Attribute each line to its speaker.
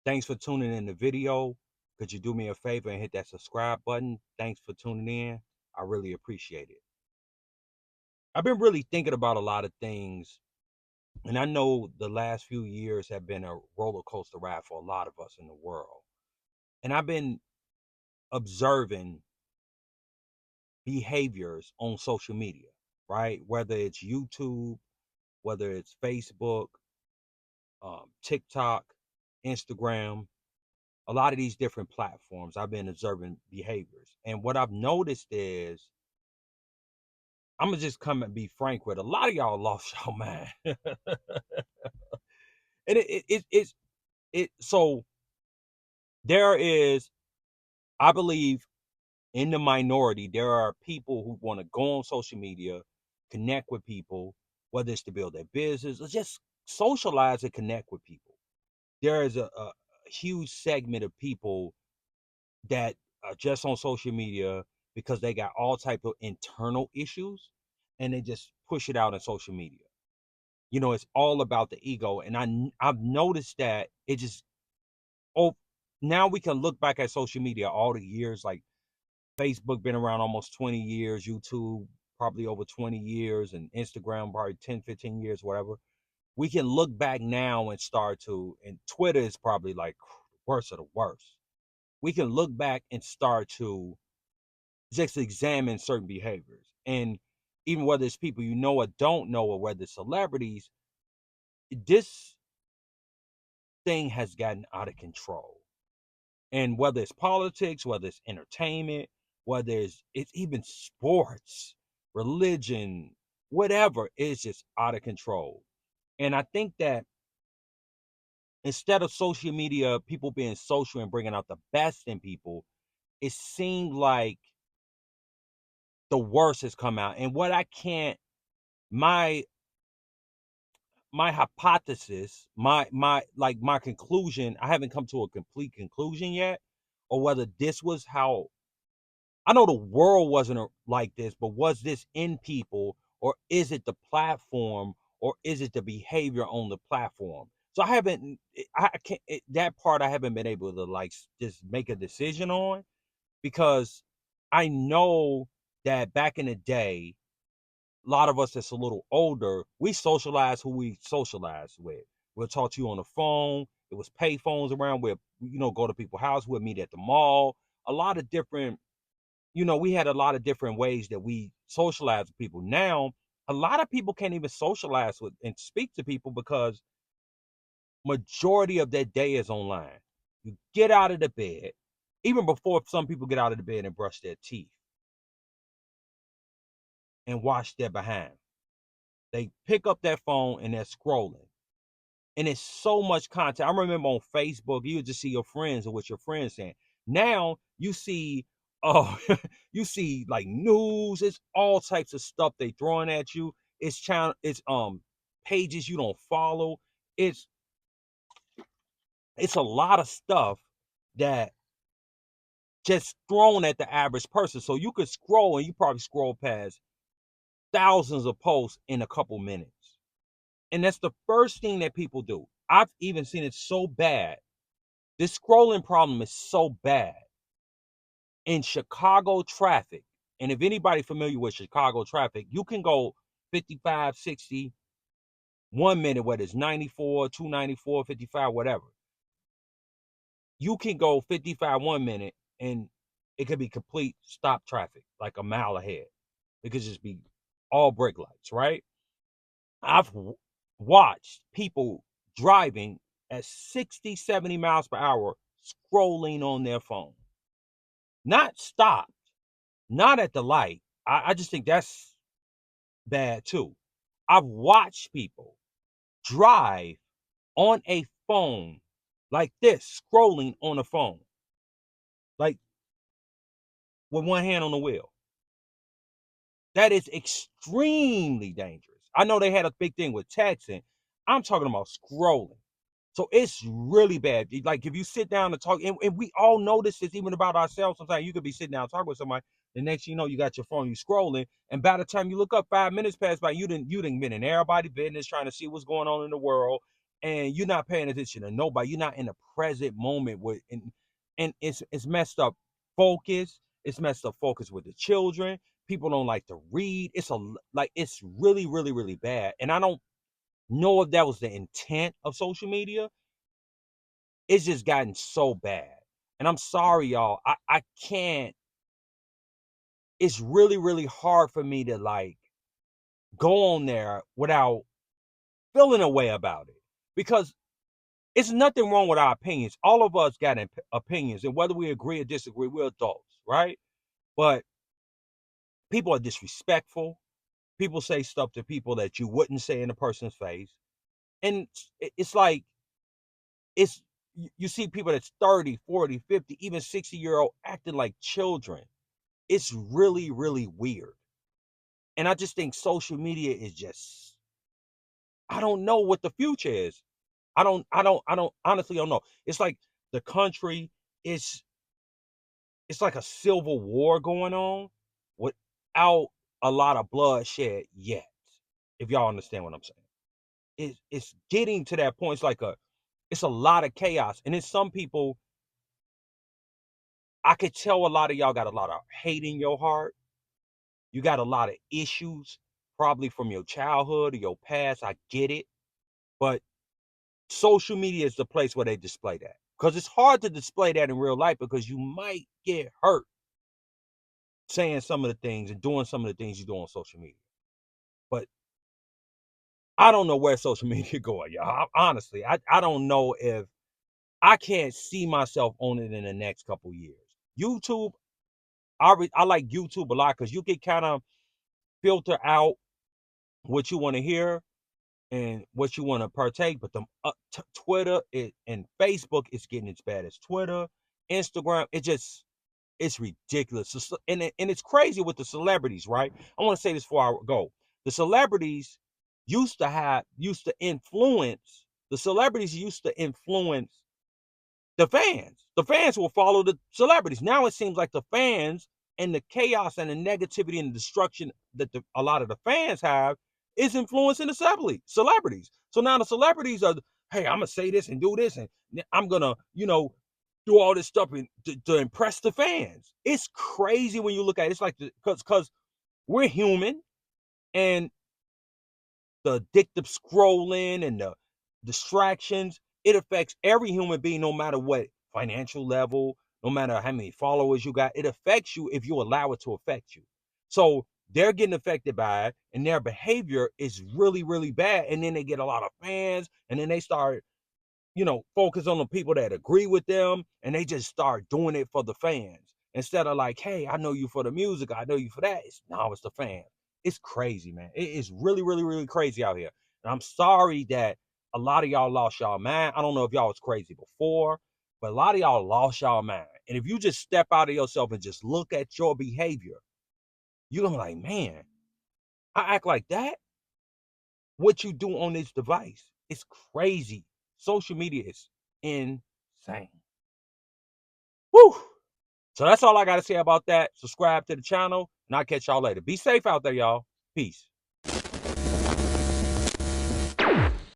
Speaker 1: Thanks for tuning in the video. Could you do me a favor and hit that subscribe button? Thanks for tuning in. I really appreciate it. I've been really thinking about a lot of things, and I know the last few years have been a roller coaster ride for a lot of us in the world. And I've been observing behaviors on social media, right? Whether it's YouTube, whether it's Facebook, TikTok, Instagram, a lot of these different platforms, I've been observing behaviors. And what I've noticed is, I'm gonna just come and be frank with a lot of y'all lost y'all mind. And so there is, I believe, in the minority, there are people who want to go on social media, connect with people, whether it's to build their business or just socialize and connect with people. There is a huge segment of people that are just on social media because they got all type of internal issues, and they just push it out on social media. It's all about the ego, and I've noticed that it just, oh, now we can look back at social media all the years, like Facebook been around almost 20 years, YouTube probably over 20 years, and Instagram probably 10, 15 years, whatever. We can look back now and start to, and Twitter is probably like worst of the worst. We can look back and start to just examine certain behaviors. And even whether it's people you know or don't know, or whether it's celebrities, this thing has gotten out of control. And whether it's politics, whether it's entertainment, whether it's even sports, religion, whatever, it's just out of control. And I think that instead of social media, people being social and bringing out the best in people, it seemed like the worst has come out. And what I can't, my hypothesis, my conclusion, I haven't come to a complete conclusion yet, or whether this was how, I know the world wasn't like this, but was this in people, or is it the platform, or is it the behavior on the platform? So I haven't, I can't, that part I haven't been able to like just make a decision on, because I know that back in the day, a lot of us that's a little older, we socialize who we socialize with. We'll talk to you on the phone. It was pay phones around where, go to people's house. We'll meet at the mall. A lot of different, we had a lot of different ways that we socialize with people. Now, a lot of people can't even socialize with and speak to people because majority of their day is online. You get out of the bed, even before some people get out of the bed and brush their teeth and wash their behind. They pick up their phone and they're scrolling. And it's so much content. I remember on Facebook, you would just see your friends or what your friends saying. Now you see, oh, you see like news. It's all types of stuff they throwing at you. It's pages you don't follow. It's it's a lot of stuff that just thrown at the average person. So you could scroll and you probably scroll past thousands of posts in a couple minutes. And that's the first thing that people do. I've even seen it so bad. This scrolling problem is so bad in Chicago traffic. And if anybody familiar with Chicago traffic, you can go 55, 60, 1 minute, whether it's 94, 294, 55, whatever. You can go 55 1 minute and it could be complete stop traffic, like a mile ahead. It could just be all brake lights, right? I've watched people driving at 60, 70 miles per hour scrolling on their phone. Not stopped, not at the light. I just think that's bad too. I've watched people drive on a phone like this, scrolling on a phone, like with one hand on the wheel. That is extremely dangerous. I know they had a big thing with texting. I'm talking about scrolling. So it's really bad. Like if you sit down and talk, and we all notice this even about ourselves. Sometimes you could be sitting down talking with somebody. The next you know, you got your phone, you scrolling, and by the time you look up, 5 minutes pass by, you didn't been in everybody's business trying to see what's going on in the world. and you're not paying attention to nobody. You're not in the present moment with, and it's messed up focus. It's messed up focus with the children. People don't like to read. It's really, really, really bad. And I don't know if that was the intent of social media. It's just gotten so bad. And I'm sorry, y'all. I can't. It's really, really hard for me to like go on there without feeling a way about it, because it's nothing wrong with our opinions. All of us got opinions, and whether we agree or disagree, we're adults, right? But people are disrespectful. People say stuff to people that you wouldn't say in a person's face. And it's like, it's, you see people that's 30, 40, 50, even 60-year-old acting like children. It's really, really weird. And I just think social media is just, I don't know what the future is. I don't honestly don't know. It's like the country is, it's like a civil war going on without a lot of bloodshed yet. If y'all understand what I'm saying. It's getting to that point. It's a lot of chaos. And it's some people, I could tell a lot of y'all got a lot of hate in your heart. You got a lot of issues, probably from your childhood or your past. I get it. But social media is the place where they display that. Because it's hard to display that in real life, because you might get hurt saying some of the things and doing some of the things you do on social media. But I don't know where social media going, y'all. Honestly, I don't know if I can't see myself on it in the next couple years. YouTube, I like YouTube a lot because you can kind of filter out what you want to hear and what you want to partake. But Twitter and Facebook is getting as bad as Twitter, Instagram. It's ridiculous. And it's crazy with the celebrities, right? I want to say this before I go. The celebrities used to influence. The celebrities used to influence the fans. The fans will follow the celebrities. Now it seems like the fans and the chaos and the negativity and the destruction that a lot of the fans have is influencing the celebrities. So now the celebrities are, hey, I'm gonna say this and do this, and I'm gonna, do all this stuff to impress the fans. It's crazy when you look at it. It's like, because we're human, and the addictive scrolling and the distractions, it affects every human being, no matter what financial level, no matter how many followers you got. It affects you if you allow it to affect you. So they're getting affected by it, and their behavior is really, really bad. And then they get a lot of fans, and then they start, focus on the people that agree with them, and they just start doing it for the fans. Instead of like, hey, I know you for the music, I know you for that. It's the fans. It's crazy, man. It is really, really, really crazy out here. And I'm sorry that a lot of y'all lost y'all mind. I don't know if y'all was crazy before, but a lot of y'all lost y'all mind. And if you just step out of yourself and just look at your behavior, you're gonna be like, man, I act like that. What you do on this device, it's crazy. Social media is insane. Woo! So that's all I got to say about that. Subscribe to the channel, and I'll catch y'all later. Be safe out there, y'all. Peace.